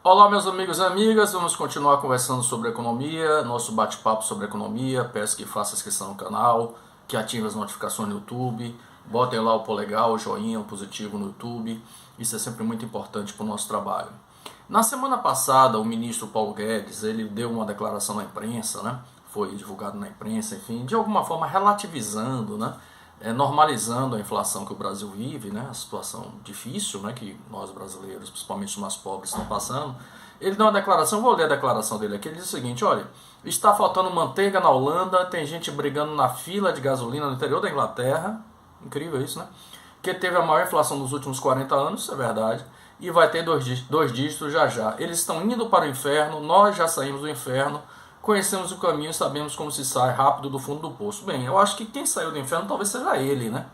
Olá, meus amigos e amigas, vamos continuar conversando sobre economia, nosso bate-papo sobre economia. Peço que faça inscrição no canal, que ative as notificações no YouTube, botem lá o polegar, o joinha, o positivo no YouTube, isso é sempre muito importante para o nosso trabalho. Na semana passada, o ministro Paulo Guedes, ele deu uma declaração na imprensa, né? Foi divulgado na imprensa, enfim, de alguma forma relativizando, né? Normalizando a inflação que o Brasil vive, né, a situação difícil, né, que nós brasileiros, principalmente os mais pobres, estão passando. Ele deu uma declaração, vou ler a declaração dele aqui, ele diz o seguinte: olha, está faltando manteiga na Holanda, tem gente brigando na fila de gasolina no interior da Inglaterra, incrível isso, né, que teve a maior inflação dos últimos 40 anos, é verdade, e vai ter dois dígitos já já. Eles estão indo para o inferno, nós já saímos do inferno, conhecemos o caminho e sabemos como se sai rápido do fundo do poço. Bem, eu acho que quem saiu do inferno talvez seja ele, né?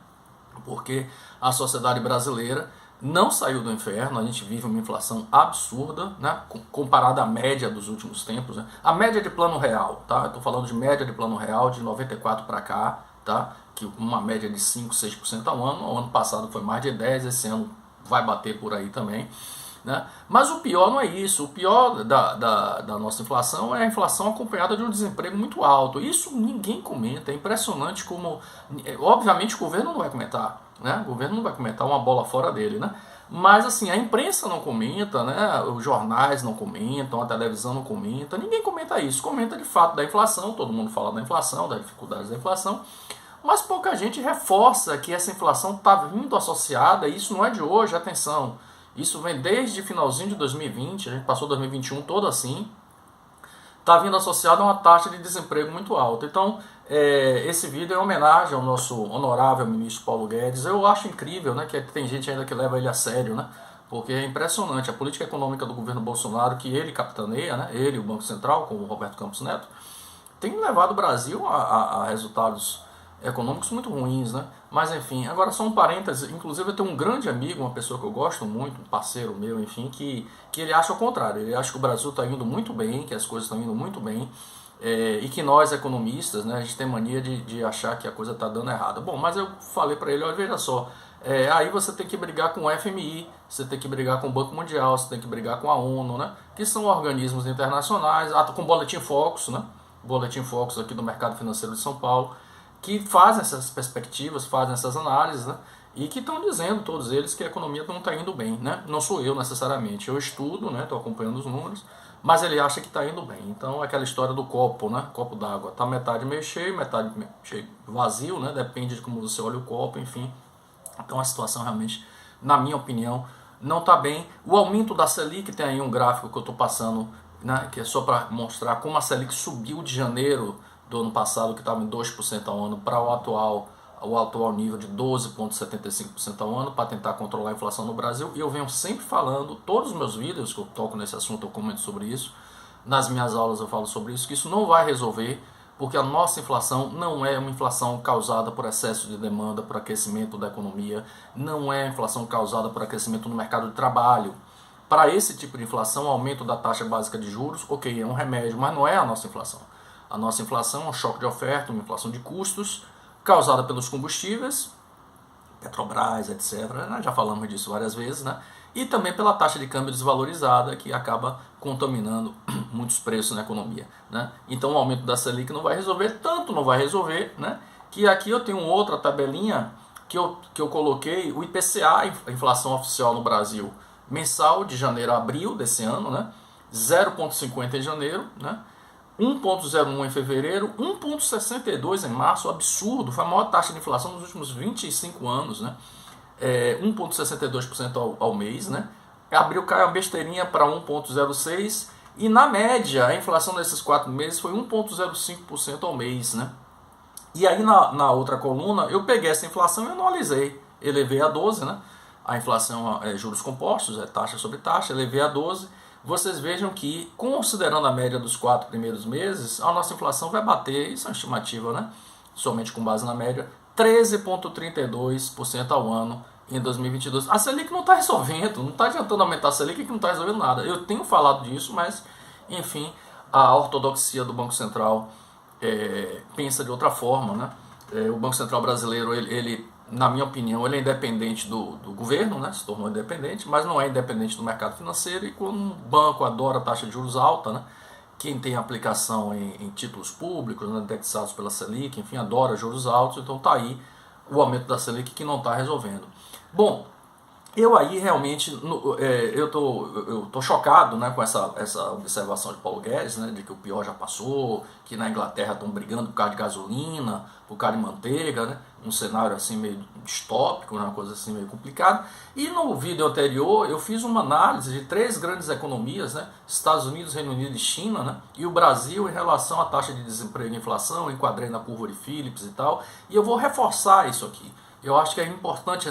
Porque a sociedade brasileira não saiu do inferno, a gente vive uma inflação absurda, né? Comparada à média dos últimos tempos, né? A média de plano real, tá? Eu tô falando de média de plano real de 94 para cá, tá? Que uma média de 5, 6% ao ano. O ano passado foi mais de 10%, esse ano vai bater por aí também. Né? Mas o pior não é isso, o pior da nossa inflação é a inflação acompanhada de um desemprego muito alto. Isso ninguém comenta, é impressionante como, obviamente o governo não vai comentar, né? O governo não vai comentar, uma bola fora dele, né? Mas assim, a imprensa não comenta, né? Os jornais não comentam, a televisão não comenta, ninguém comenta isso, comenta de fato da inflação, todo mundo fala da inflação, das dificuldades da inflação, mas pouca gente reforça que essa inflação está vindo associada, e isso não é de hoje, atenção. Isso vem desde finalzinho de 2020, a gente passou 2021 todo assim, está vindo associado a uma taxa de desemprego muito alta. Então, esse vídeo é uma homenagem ao nosso honorável ministro Paulo Guedes. Eu acho incrível, né, que tem gente ainda que leva ele a sério, né, porque é impressionante a política econômica do governo Bolsonaro, que ele capitaneia, né, ele e o Banco Central, com o Roberto Campos Neto, tem levado o Brasil a resultados econômicos muito ruins, né? Mas enfim, agora só um parênteses, inclusive eu tenho um grande amigo, uma pessoa que eu gosto muito, um parceiro meu, enfim, que ele acha o contrário, ele acha que o Brasil está indo muito bem, que as coisas estão indo muito bem, e que nós economistas, né, a gente tem mania de achar que a coisa está dando errada. Bom, mas eu falei para ele, olha, veja só, aí você tem que brigar com o FMI, você tem que brigar com o Banco Mundial, você tem que brigar com a ONU, né, que são organismos internacionais, com o Boletim Focus, né, Boletim Focus aqui do Mercado Financeiro de São Paulo, que fazem essas perspectivas, fazem essas análises, né? E que estão dizendo, todos eles, que a economia não está indo bem, né? Não sou eu necessariamente, eu estudo, né? Estou acompanhando os números, mas ele acha que está indo bem. Então é aquela história do copo, né? Copo d'água, está metade meio cheio, metade meio vazio, né? Depende de como você olha o copo, enfim. Então a situação realmente, na minha opinião, não está bem. O aumento da Selic, tem aí um gráfico que eu estou passando, né? Que é só para mostrar como a Selic subiu de janeiro do ano passado, que estava em 2% ao ano, para o atual nível de 12,75% ao ano, para tentar controlar a inflação no Brasil. E eu venho sempre falando, todos os meus vídeos que eu toco nesse assunto, eu comento sobre isso, nas minhas aulas eu falo sobre isso, que isso não vai resolver, porque a nossa inflação não é uma inflação causada por excesso de demanda, por aquecimento da economia, não é inflação causada por aquecimento no mercado de trabalho. Para esse tipo de inflação, o aumento da taxa básica de juros, ok, é um remédio, mas não é a nossa inflação. A nossa inflação é um choque de oferta, uma inflação de custos, causada pelos combustíveis, Petrobras, etc. Já falamos disso várias vezes, né? E também pela taxa de câmbio desvalorizada, que acaba contaminando muitos preços na economia, né? Então o aumento da Selic não vai resolver, tanto não vai resolver, né? Que aqui eu tenho outra tabelinha que eu coloquei, o IPCA, a inflação oficial no Brasil, mensal de janeiro a abril desse ano, né? 0,50 em janeiro, né? 1,01 em fevereiro, 1,62 em março, absurdo, foi a maior taxa de inflação nos últimos 25 anos, né? 1,62% ao mês, né? Abril caiu uma besteirinha para 1,06 e na média a inflação desses 4 meses foi 1,05% ao mês, né? E aí na outra coluna eu peguei essa inflação e analisei, elevei a 12, né? A inflação é juros compostos, é taxa sobre taxa, elevei a 12. Vocês vejam que, considerando a média dos 4 primeiros meses, a nossa inflação vai bater, isso é uma estimativa, né? Somente com base na média, 13,32% ao ano em 2022. A Selic não está resolvendo, não está adiantando aumentar a Selic, que não está resolvendo nada. Eu tenho falado disso, mas, enfim, a ortodoxia do Banco Central pensa de outra forma, né? O Banco Central brasileiro, ele na minha opinião, ele é independente do governo, né? Se tornou independente, mas não é independente do mercado financeiro. E quando um banco adora a taxa de juros alta, né? Quem tem aplicação em títulos públicos, né, indexados pela Selic, enfim, adora juros altos, então está aí o aumento da Selic que não está resolvendo. Bom, eu aí realmente, eu tô chocado, né, com essa observação de Paulo Guedes, né, de que o pior já passou, que na Inglaterra estão brigando por causa de gasolina, por causa de manteiga, né, um cenário assim meio distópico, né, uma coisa assim meio complicada. E no vídeo anterior eu fiz uma análise de 3 grandes economias, né, Estados Unidos, Reino Unido e China, né, e o Brasil em relação à taxa de desemprego e inflação, enquadrei na curva de Phillips e tal, e eu vou reforçar isso aqui. Eu acho que é importante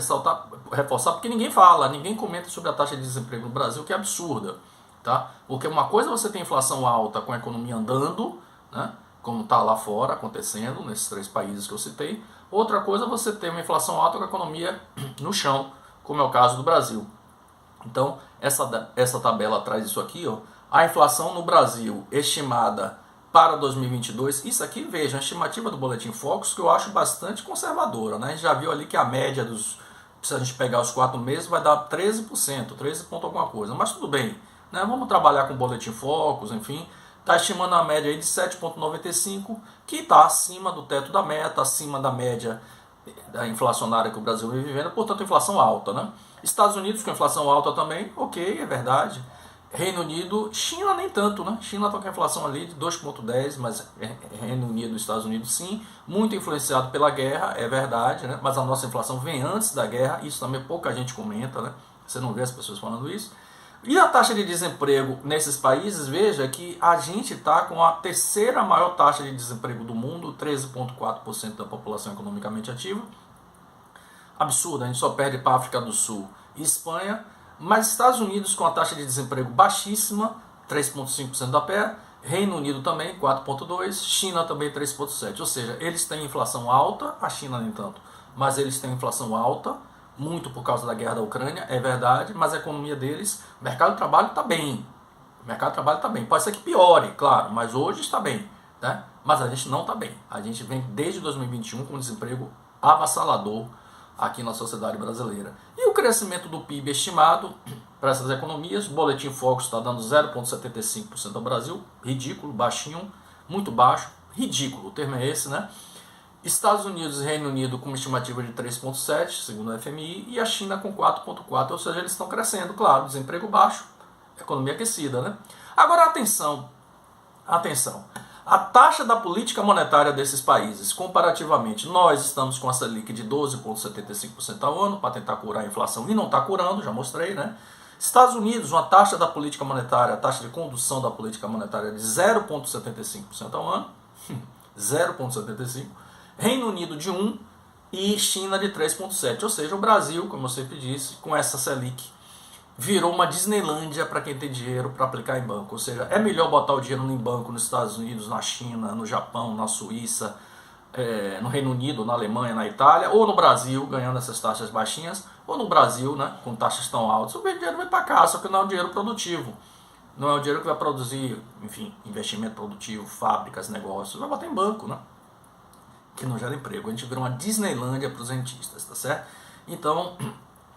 reforçar, porque ninguém fala, ninguém comenta sobre a taxa de desemprego no Brasil, que é absurda. Tá? Porque uma coisa é você ter inflação alta com a economia andando, né, como está lá fora acontecendo, nesses 3 países que eu citei. Outra coisa é você ter uma inflação alta com a economia no chão, como é o caso do Brasil. Então, essa tabela traz isso aqui, ó. A inflação no Brasil estimada para 2022, isso aqui, veja, a estimativa do Boletim Focus, que eu acho bastante conservadora, né? A gente já viu ali que a média se a gente pegar os 4 meses, vai dar 13%, 13 ponto alguma coisa, mas tudo bem, né? Vamos trabalhar com o Boletim Focus, enfim, está estimando a média aí de 7,95, que está acima do teto da meta, acima da média da inflacionária que o Brasil vem vivendo, portanto, inflação alta, né? Estados Unidos com inflação alta também, ok, é verdade. Reino Unido, China nem tanto, né? China está com a inflação ali de 2,10, mas Reino Unido e Estados Unidos sim, muito influenciado pela guerra, é verdade, né? Mas a nossa inflação vem antes da guerra, isso também pouca gente comenta, né? Você não vê as pessoas falando isso. E a taxa de desemprego nesses países, veja que a gente está com a 3ª maior taxa de desemprego do mundo, 13,4% da população economicamente ativa. Absurdo, a gente só perde para a África do Sul e Espanha. Mas Estados Unidos com a taxa de desemprego baixíssima, 3,5% da pé, Reino Unido também, 4,2%, China também 3,7%. Ou seja, eles têm inflação alta, a China nem tanto, mas eles têm inflação alta, muito por causa da guerra da Ucrânia, é verdade, mas a economia deles, o mercado de trabalho está bem. O mercado de trabalho está bem. Pode ser que piore, claro, mas hoje está bem. Né? Mas a gente não está bem. A gente vem desde 2021 com um desemprego avassalador aqui na sociedade brasileira. E o crescimento do PIB estimado para essas economias, o Boletim Focus está dando 0,75% ao Brasil, ridículo, baixinho, muito baixo, ridículo, o termo é esse, né? Estados Unidos e Reino Unido com uma estimativa de 3,7%, segundo a FMI, e a China com 4,4%, ou seja, eles estão crescendo, claro, desemprego baixo, economia aquecida, né? Agora, atenção, a taxa da política monetária desses países, comparativamente, nós estamos com a Selic de 12,75% ao ano para tentar curar a inflação e não está curando, já mostrei, né? Estados Unidos, uma taxa da política monetária, a taxa de condução da política monetária de 0,75% ao ano, 0,75%, Reino Unido de 1% e China de 3,7%, ou seja, o Brasil, como eu sempre disse, com essa Selic, virou uma Disneylândia para quem tem dinheiro para aplicar em banco. Ou seja, é melhor botar o dinheiro em banco nos Estados Unidos, na China, no Japão, na Suíça, no Reino Unido, na Alemanha, na Itália, ou no Brasil, ganhando essas taxas baixinhas, ou no Brasil, né, com taxas tão altas. O dinheiro vai para cá, só que não é um dinheiro produtivo. Não é o dinheiro que vai produzir, enfim, investimento produtivo, fábricas, negócios. Vai botar em banco, né? Que não gera emprego. A gente virou uma Disneylândia para os rentistas, tá certo? Então,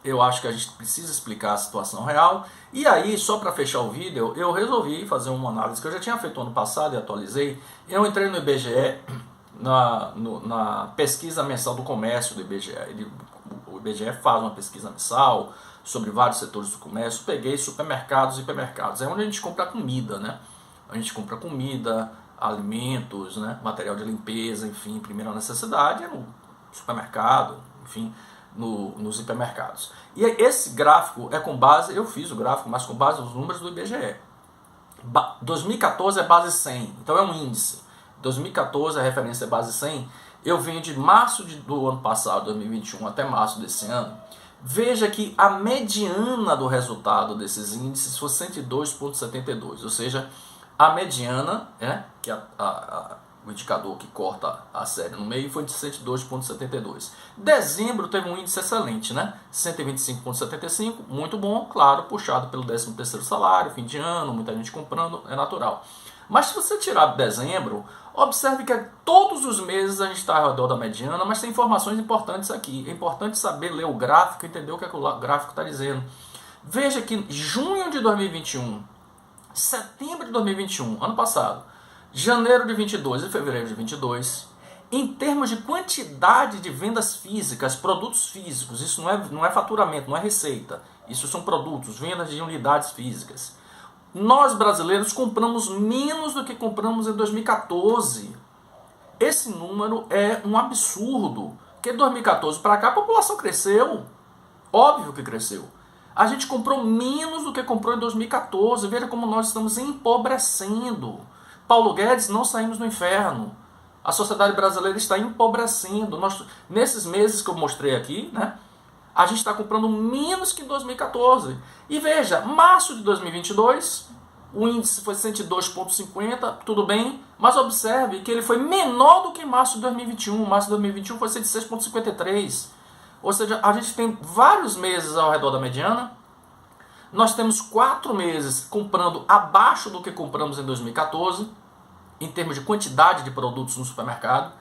eu acho que a gente precisa explicar a situação real. E aí, só para fechar o vídeo, eu resolvi fazer uma análise que eu já tinha feito ano passado e atualizei. Eu entrei no IBGE, na pesquisa mensal do comércio do IBGE. O IBGE faz uma pesquisa mensal sobre vários setores do comércio. Peguei supermercados e hipermercados. É onde a gente compra comida, né? A gente compra comida, alimentos, né? Material de limpeza, enfim, primeira necessidade é no supermercado, enfim, nos hipermercados. E esse gráfico é com base, eu fiz o gráfico, mas com base nos números do IBGE. 2014 é base 100, então é um índice. 2014 a referência é base 100. Eu venho de março do ano passado, 2021, até março desse ano. Veja que a mediana do resultado desses índices foi 102,72, ou seja, a mediana, que é o indicador que corta a série no meio, foi de 102,72. Dezembro teve um índice excelente, né? 125,75, muito bom, claro, puxado pelo 13º salário, fim de ano, muita gente comprando, é natural. Mas se você tirar dezembro, observe que todos os meses a gente está ao redor da mediana, mas tem informações importantes aqui. É importante saber ler o gráfico e entender o que o gráfico está dizendo. Veja que junho de 2021, setembro de 2021, ano passado, janeiro de 22 e fevereiro de 22, em termos de quantidade de vendas físicas, produtos físicos, isso não é faturamento, não é receita, isso são produtos, vendas de unidades físicas. Nós brasileiros compramos menos do que compramos em 2014. Esse número é um absurdo, porque de 2014 para cá a população cresceu, óbvio que cresceu. A gente comprou menos do que comprou em 2014, veja como nós estamos empobrecendo. Paulo Guedes, não saímos do inferno. A sociedade brasileira está empobrecendo. Nesses meses que eu mostrei aqui, né, a gente está comprando menos que em 2014. E veja, março de 2022, o índice foi 102,50, tudo bem, mas observe que ele foi menor do que em março de 2021. Março de 2021 foi 106,53. Ou seja, a gente tem vários meses ao redor da mediana. Nós temos 4 meses comprando abaixo do que compramos em 2014, em termos de quantidade de produtos no supermercado.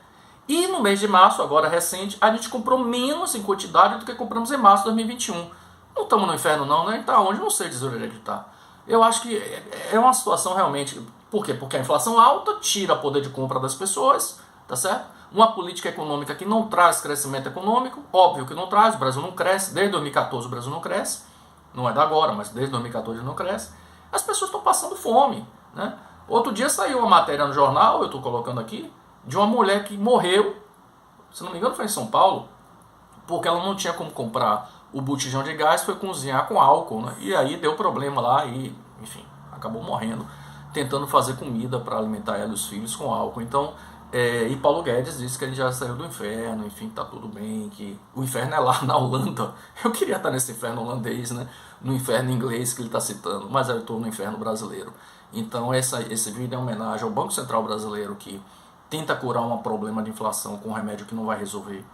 E no mês de março, agora recente, a gente comprou menos em quantidade do que compramos em março de 2021. Não estamos no inferno não, né? A gente está onde? Não sei dizer onde é que está. Eu acho que é uma situação realmente... Por quê? Porque a inflação alta tira poder de compra das pessoas, tá certo? Uma política econômica que não traz crescimento econômico, óbvio que não traz, o Brasil não cresce, desde 2014 o Brasil não cresce, não é da agora, mas desde 2014 ele não cresce. As pessoas estão passando fome, né? Outro dia saiu uma matéria no jornal, eu estou colocando aqui, de uma mulher que morreu, se não me engano foi em São Paulo, porque ela não tinha como comprar o botijão de gás, foi cozinhar com álcool, né? E aí deu problema lá e, enfim, acabou morrendo, tentando fazer comida para alimentar ela e os filhos com álcool. Então, e Paulo Guedes disse que ele já saiu do inferno, enfim, tá tudo bem, que o inferno é lá na Holanda. Eu queria estar nesse inferno holandês, né? No inferno inglês que ele está citando, mas eu estou no inferno brasileiro. Então esse vídeo é uma homenagem ao Banco Central Brasileiro, que tenta curar um problema de inflação com um remédio que não vai resolver.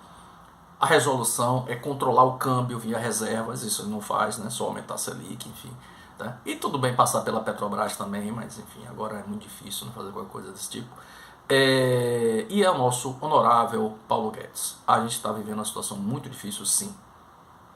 A resolução é controlar o câmbio via reservas, isso ele não faz, né? Só aumentar a Selic, enfim. Tá? E tudo bem passar pela Petrobras também, mas enfim, agora é muito difícil não fazer qualquer coisa desse tipo. E é o nosso honorável Paulo Guedes. A gente está vivendo uma situação muito difícil, sim.